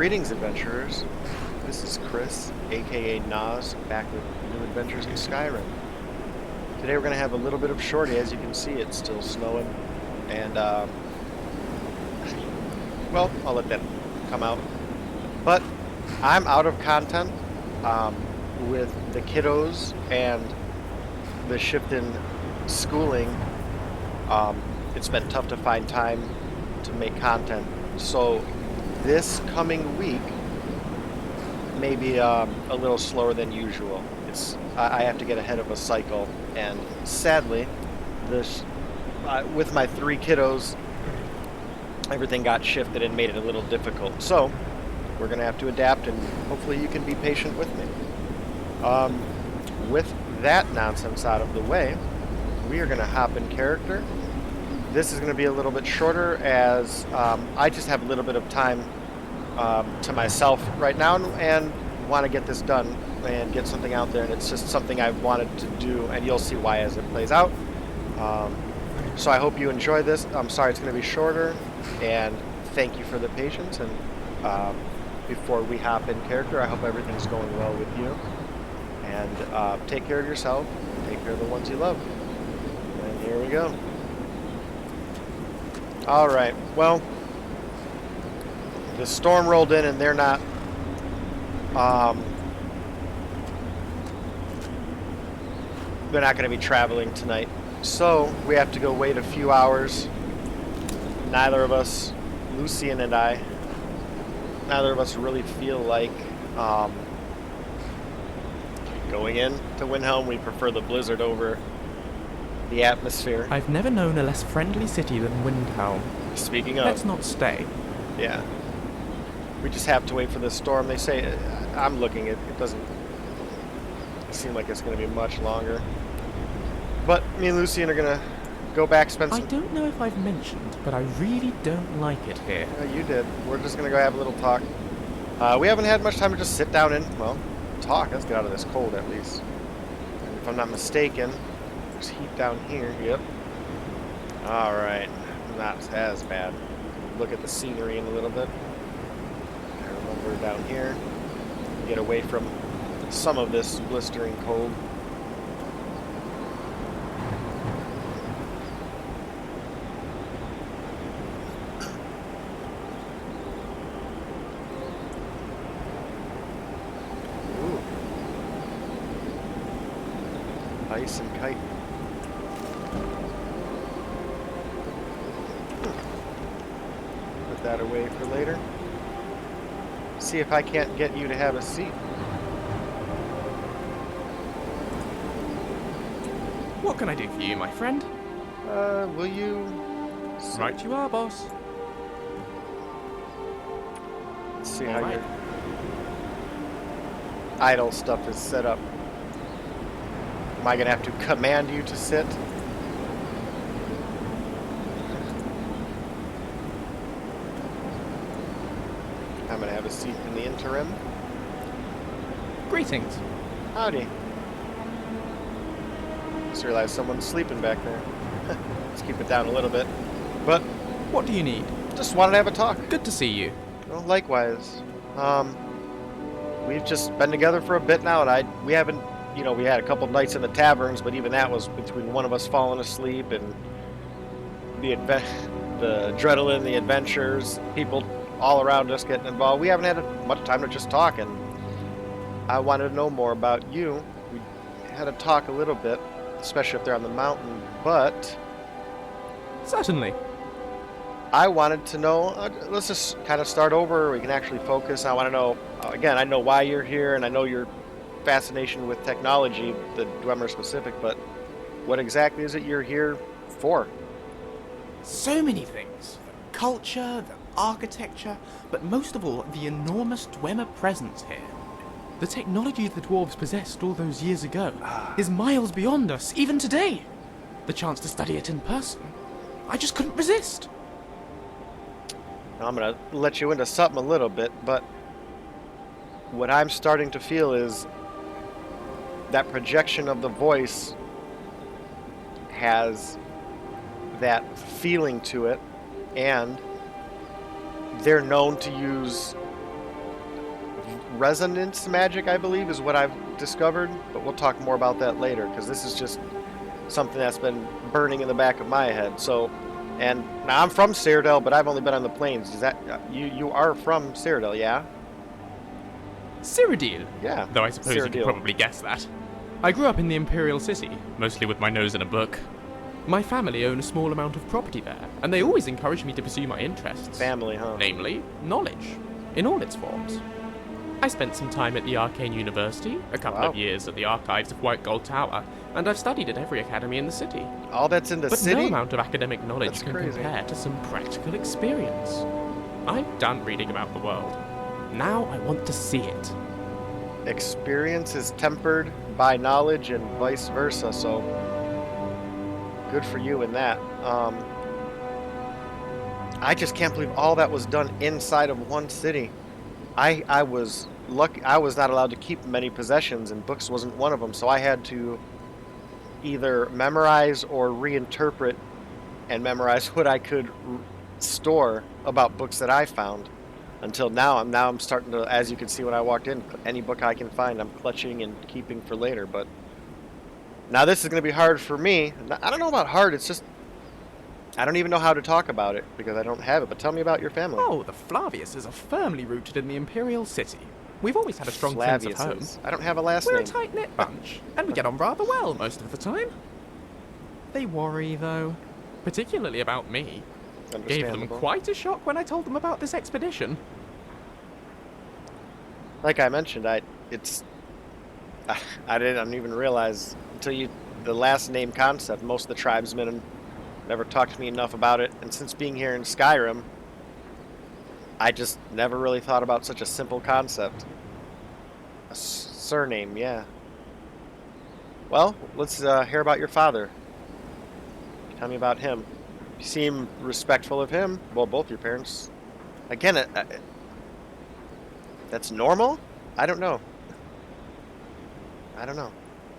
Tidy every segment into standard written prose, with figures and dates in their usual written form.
Greetings, adventurers. This is Chris, aka Nas, back with new adventures in Skyrim. Today we're going to have a little bit of shorty. As you can see, it's still snowing, and well, I'll let that come out. But I'm out of content with the kiddos and the shift in schooling. It's been tough to find time to make content, so this coming week may be a little slower than usual. I have to get ahead of a cycle, and sadly, this with my 3 kiddos, everything got shifted and made it a little difficult. So we're gonna have to adapt, and hopefully you can be patient with me. With that nonsense out of the way, we are gonna hop in character. This is going to be a little bit shorter as I just have a little bit of time to myself right now and want to get this done and get something out there, and it's just something I've wanted to do, and you'll see why as it plays out. So I hope you enjoy this. I'm sorry it's going to be shorter, and thank you for the patience. And before we hop in character, I hope everything's going well with you, and take care of yourself, take care of the ones you love. And here we go. Alright, well, the storm rolled in and they're not, going to be traveling tonight. So, we have to go wait a few hours. Neither of us, Lucien and I, neither of us really feel like, going in to Windhelm. We prefer the blizzard over the atmosphere. I've never known a less friendly city than Windhelm. Speaking of... Let's not stay. Yeah. We just have to wait for this storm. They say... I'm looking, it doesn't seem like it's going to be much longer. But me and Lucien are going to go back, spend some... I don't know if I've mentioned, but I really don't like it here. Yeah, you did. We're just going to go have a little talk. We haven't had much time to just sit down and, well, talk. Let's get out of this cold at least. And if I'm not mistaken... There's heat down here. Yep. Alright. Not as bad. Look at the scenery in a little bit. I remember down here. Get away from some of this blistering cold. Ooh. Ice and kite. That away for later. See if I can't get you to have a seat. What can I do for you, my friend? Will you... Right you are, boss. Let's see how your idle stuff is set up. Am I gonna have to command you to sit? I'm going to have a seat in the interim. Greetings. Howdy. Just realized someone's sleeping back there. Let's keep it down a little bit. But what do you need? Just wanted to have a talk. Good to see you. Well, likewise. We've just been together for a bit now, and we haven't, we had a couple nights in the taverns, but even that was between one of us falling asleep and the adrenaline, the adventures, people all around us getting involved. We haven't had much time to just talk, and I wanted to know more about you. We had to talk a little bit, especially up there on the mountain, but... Certainly. I wanted to know, let's just kind of start over, we can actually focus. I want to know, again, I know why you're here, and I know your fascination with technology, the Dwemer specific, but what exactly is it you're here for? So many things. The culture, the architecture, but most of all, the enormous Dwemer presence here. The technology the dwarves possessed all those years ago is miles beyond us, even today. The chance to study it in person, I just couldn't resist. Now, I'm going to let you into something a little bit, but what I'm starting to feel is that projection of the voice has that feeling to it, and they're known to use resonance magic, I believe, is what I've discovered. But we'll talk more about that later, because this is just something that's been burning in the back of my head. So, and now I'm from Cyrodiil, but I've only been on the plains. Is that you are from Cyrodiil, yeah? Cyrodiil? Yeah. Though I suppose you could Cyrodiil. probably guess that. I grew up in the Imperial City, mostly with my nose in a book. My family own a small amount of property there, and they always encouraged me to pursue my interests. Family, huh? Namely, knowledge, in all its forms. I spent some time at the Arcane University, a couple of years at the archives of White Gold Tower, and I've studied at every academy in the city. All that's in the But city? no amount of academic knowledge That's can crazy. compare to some practical experience. I'm done reading about the world. Now I want to see it. Experience is tempered by knowledge and vice versa, so good for you in that. I just can't believe all that was done inside of one city. I was lucky. I was not allowed to keep many possessions, and books wasn't one of them, so I had to either memorize or reinterpret and memorize what I could store about books that I found. Until now, I'm starting to, as you can see when I walked in, any book I can find, I'm clutching and keeping for later. But now this is going to be hard for me. I don't know about hard. It's just I don't even know how to talk about it because I don't have it. But tell me about your family. Oh, the Flaviuses are firmly rooted in the Imperial City. We've always had a strong sense of home. Flaviuses. I don't have a last We're name. a tight-knit bunch, and we get on rather well most of the time. They worry, though, particularly about me. Gave them Understandable. quite a shock when I told them about this expedition. Like I mentioned, I didn't even realize until the last name concept. Most of the tribesmen never talked to me enough about it, and since being here in Skyrim, I just never really thought about such a simple concept. A surname, yeah. Well, let's hear about your father. Tell me about him. You seem respectful of him. Well, both your parents. Again, that's normal? I don't know. I don't know.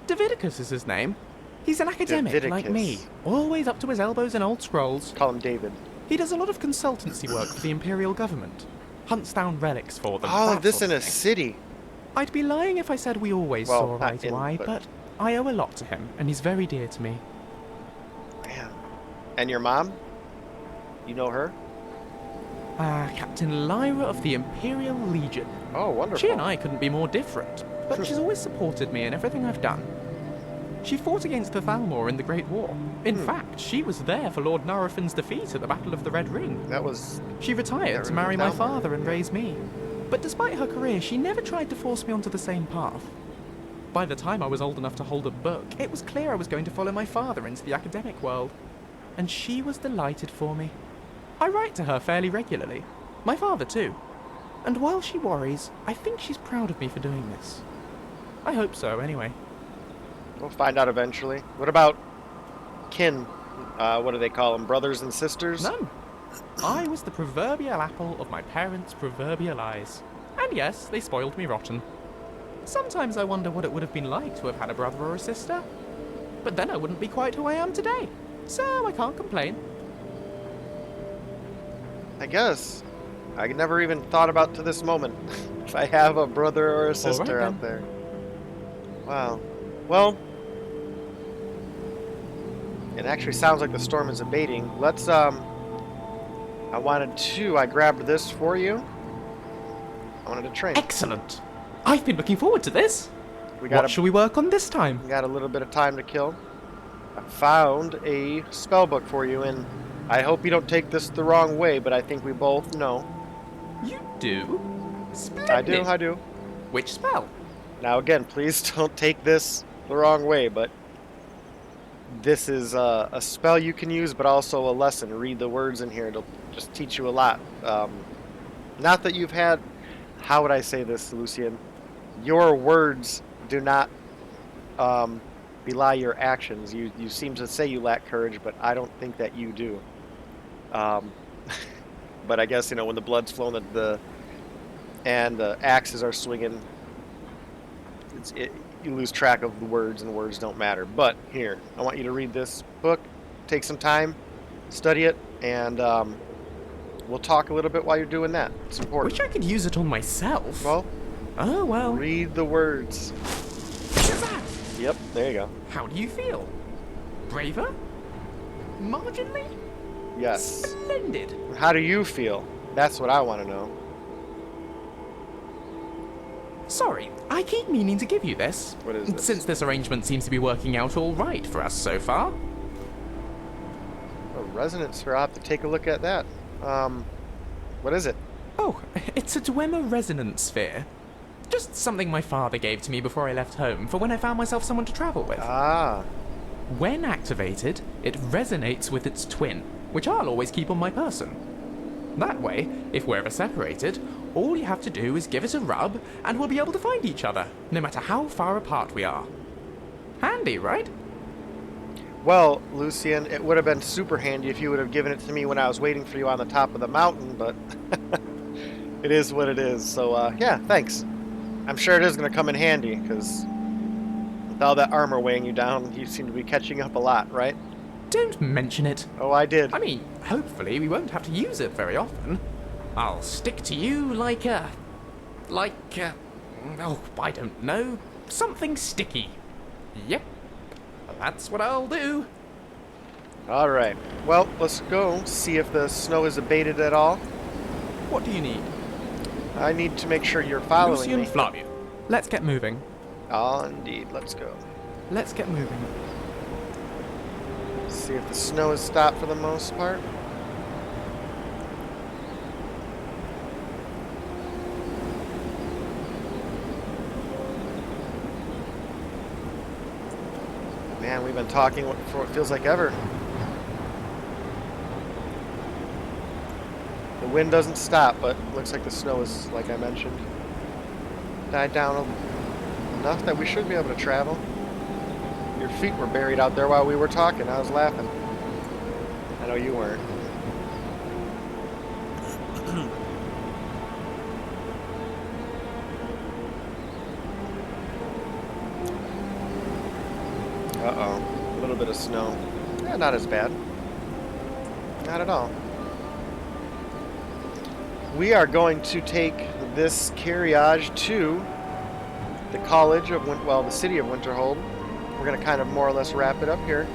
Davidicus is his name. He's an academic like me, Davidicus. always up to his elbows in old scrolls. Call him David. He does a lot of consultancy work for the Imperial government. Hunts down relics for them. Oh, that this sort in of a thing. city. I'd be lying if I said we always Well, saw not eye to in, eye, but- but I owe a lot to him, and he's very dear to me. Man. And your mom? You know her? Captain Lyra of the Imperial Legion. Oh, wonderful. She and I couldn't be more different, but she's always supported me in everything I've done. She fought against the Thalmor in the Great War. In fact, she was there for Lord Narafin's defeat at the Battle of the Red Ring. That was... She retired to marry my father and raise me. But despite her career, she never tried to force me onto the same path. By the time I was old enough to hold a book, it was clear I was going to follow my father into the academic world. And she was delighted for me. I write to her fairly regularly. My father too. And while she worries, I think she's proud of me for doing this. I hope so, anyway. We'll find out eventually. What about kin? What do they call them? Brothers and sisters? None. I was the proverbial apple of my parents' proverbial eyes. And yes, they spoiled me rotten. Sometimes I wonder what it would have been like to have had a brother or a sister. But then I wouldn't be quite who I am today. So I can't complain. I guess. I never even thought about to this moment if I have a brother or a sister then. out there. Wow. Well, it actually sounds like the storm is abating. Let's, I grabbed this for you. I wanted to train. Excellent. I've been looking forward to this. We got What shall we work on this time? we got a little bit of time to kill. I found a spell book for you, and I hope you don't take this the wrong way, but I think we both know. You do? Splendid. I do. Which spell? Now again, please don't take this the wrong way, but this is a spell you can use, but also a lesson. Read the words in here. It'll just teach you a lot. Not that you've had... How would I say this, Lucien? Your words do not belie your actions. You seem to say you lack courage, but I don't think that you do. But I guess, when the blood's flowing and the axes are swinging, you lose track of the words, and the words don't matter. But here, I want you to read this book, take some time, study it, and we'll talk a little bit while you're doing that. It's important. Wish I could use it on myself. Well, Oh, well. Read the words. Shazam! Yep, there you go. How do you feel? Braver? Marginally? Yes. Splendid! How do you feel? That's what I want to know. Sorry, I keep meaning to give you this. What is this? Since this arrangement seems to be working out all right for us so far. A resonance sphere. I'll have to take a look at that. What is it? Oh, it's a Dwemer resonance sphere. Just something my father gave to me before I left home for when I found myself someone to travel with. Ah. When activated, it resonates with its twin, which I'll always keep on my person. That way, if we're ever separated, all you have to do is give it a rub, and we'll be able to find each other, no matter how far apart we are. Handy, right? Well, Lucien, it would have been super handy if you would have given it to me when I was waiting for you on the top of the mountain, but it is what it is. So, yeah, thanks. I'm sure it is going to come in handy, because with all that armor weighing you down, you seem to be catching up a lot, right? Don't mention it. Oh, I did. I mean, hopefully we won't have to use it very often. I'll stick to you like, oh, I don't know, something sticky. Yep, that's what I'll do. All right. Well, let's go see if the snow is abated at all. What do you need? I need to make sure you're following Lucien, me. Flavius. Let's get moving. Oh, indeed. Let's go. Let's get moving. See if the snow has stopped for the most part. Man, we've been talking for what feels like ever. The wind doesn't stop, but looks like the snow is, like I mentioned, died down enough that we should be able to travel. Your feet were buried out there while we were talking. I was laughing. I know you weren't. Uh-oh. A little bit of snow. Yeah, not as bad. Not at all. We are going to take this carriage to the college of the city of Winterhold. We're going to kind of more or less wrap it up here.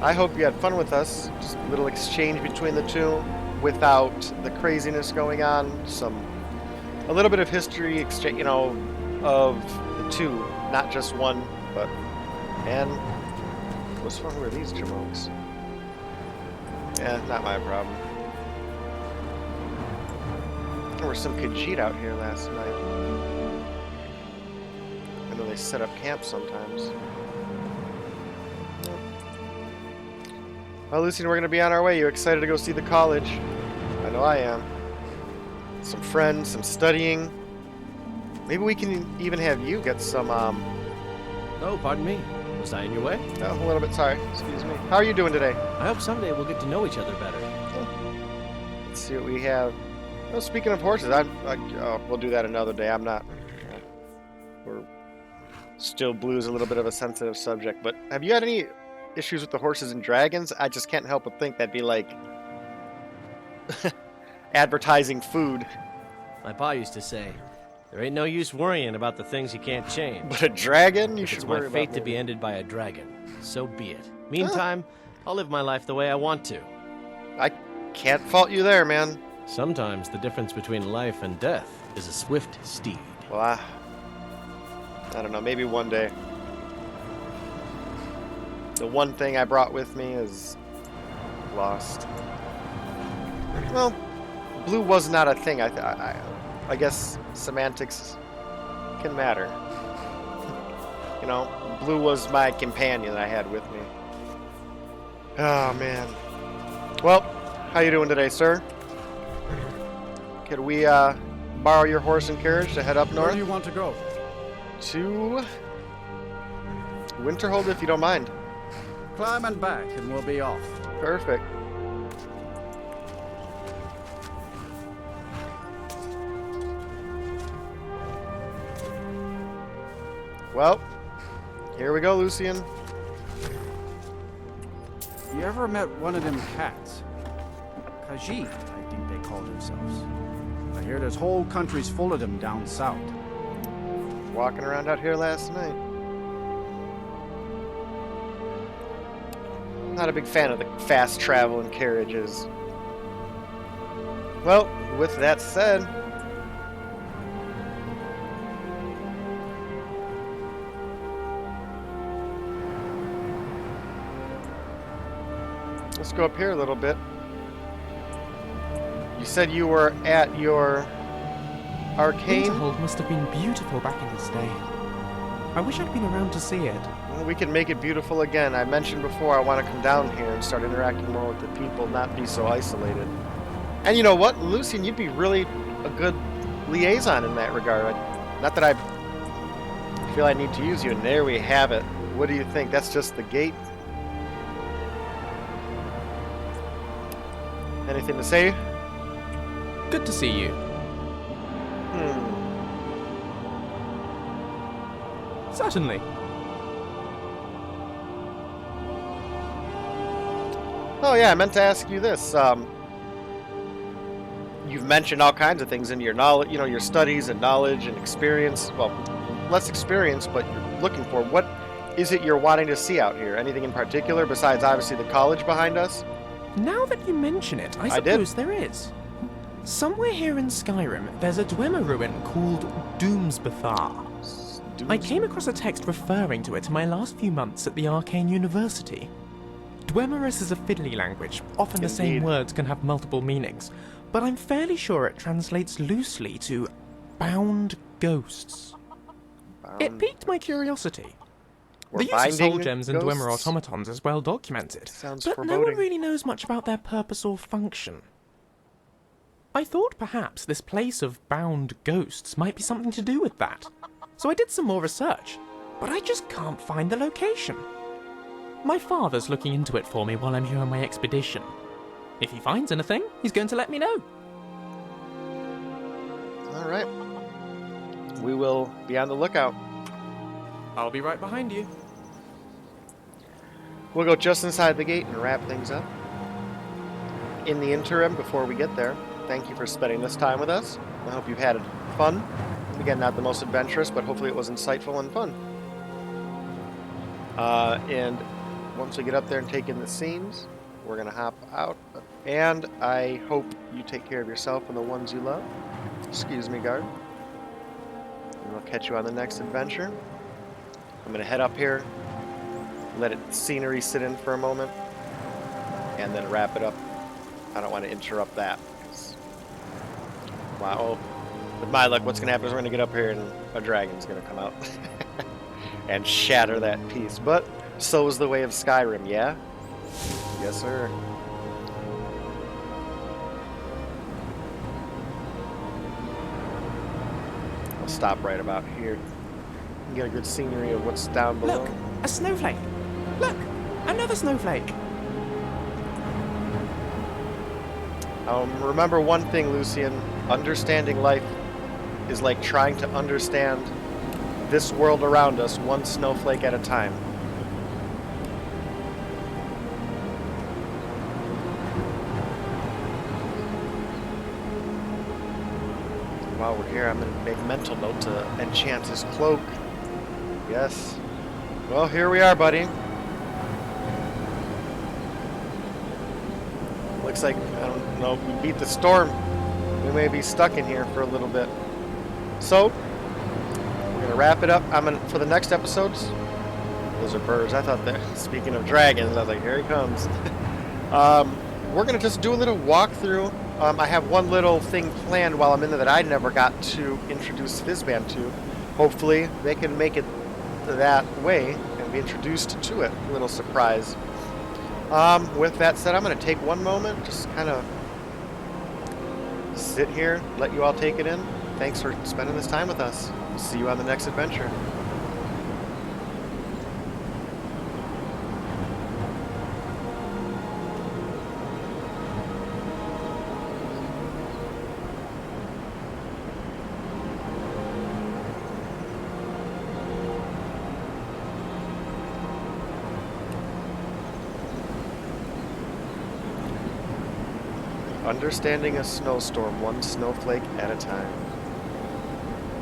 I hope you had fun with us. Just a little exchange between the two without the craziness going on. A little bit of history exchange, you know, of the two, not just one, but, and what's wrong with these jamokes? Yeah, not my problem. There was some Khajiit out here last night. I know they set up camp sometimes. Well, Lucien, we're going to be on our way. You excited to go see the college? I know I am. Some friends, some studying. Maybe we can even have you get some, Oh, pardon me. Was I in your way? Oh, a little bit, sorry. Excuse me. How are you doing today? I hope someday we'll get to know each other better. Let's see what we have. Oh, speaking of horses, we'll do that another day. I'm not... we're still blue's a little bit of a sensitive subject, but have you had any issues with the horses and dragons? I just can't help but think that'd be like advertising food. My pa used to say, there ain't no use worrying about the things you can't change. But a dragon? You If should it's worry my about fate to maybe. be ended by a dragon, so be it. Meantime, I'll live my life the way I want to. I can't fault you there, man. Sometimes the difference between life and death is a swift steed. Well, I don't know. Maybe one day. The one thing I brought with me is lost. Well, blue was not a thing. I guess semantics can matter. You know, blue was my companion that I had with me. Oh, man. Well, how you doing today, sir? Could we borrow your horse and carriage to head up north? Where do you want to go? To Winterhold, if you don't mind. Climb and back, and we'll be off. Perfect. Well, here we go, Lucien. You ever met one of them cats? Khajiit, I think they call themselves. I hear there's whole countries full of them down south. walking around out here last night. Not a big fan of the fast travel and carriages. Well, with that said, let's go up here a little bit. You said you were at your arcane? Winterhold must have been beautiful back in its day. I wish I'd been around to see it. Well, we can make it beautiful again. I mentioned before I want to come down here and start interacting more with the people, not be so isolated. And you know what, Lucien, you'd be really a good liaison in that regard. Not that I feel I need to use you, and there we have it. What do you think? That's just the gate? Anything to say? Good to see you. Certainly. Oh yeah, I meant to ask you this. You've mentioned all kinds of things in your knowledge, your studies and knowledge and experience. Well, less experience, but you're looking for. What is it you're wanting to see out here? Anything in particular besides obviously the college behind us? Now that you mention it, I suppose there is. Somewhere here in Skyrim, there's a Dwemer ruin called Doomsbathar. I came across a text referring to it in my last few months at the Arcane University. Dwemerus is a fiddly language. Often the same words can have multiple meanings, but I'm fairly sure it translates loosely to bound ghosts. It piqued my curiosity. The use of soul gems and Dwemer automatons is well documented, but no one really knows much about their purpose or function. I thought perhaps this place of bound ghosts might be something to do with that. So I did some more research, but I just can't find the location. My father's looking into it for me while I'm here on my expedition. If he finds anything, he's going to let me know. Alright. We will be on the lookout. I'll be right behind you. We'll go just inside the gate and wrap things up. In the interim, before we get there, thank you for spending this time with us. I hope you've had fun. Again, not the most adventurous, but hopefully it was insightful and fun. And once we get up there and take in the scenes, we're going to hop out. And I hope you take care of yourself and the ones you love. Excuse me, guard. And we'll catch you on the next adventure. I'm going to head up here, let scenery sit in for a moment, and then wrap it up. I don't want to interrupt that. Wow. With my luck, what's going to happen is we're going to get up here and a dragon's going to come out and shatter that piece. But so is the way of Skyrim, yeah? Yes, sir. I'll stop right about here and get a good scenery of what's down below. Look, a snowflake. Look, another snowflake. Remember one thing, Lucien. Understanding life is like trying to understand this world around us one snowflake at a time. While we're here, I'm going to make a mental note to enchant his cloak. Yes. Well, here we are, buddy. Looks like, I don't know, we beat the storm. We may be stuck in here for a little bit. So, we're going to wrap it up. For the next episodes, those are birds. I thought that, speaking of dragons, I was like, here he comes. We're going to just do a little walkthrough. I have one little thing planned while I'm in there that I never got to introduce Fizban to. Hopefully, they can make it that way and be introduced to it. A little surprise. With that said, I'm going to take one moment, just kind of sit here, let you all take it in. Thanks for spending this time with us. We'll see you on the next adventure. Understanding a snowstorm one snowflake at a time.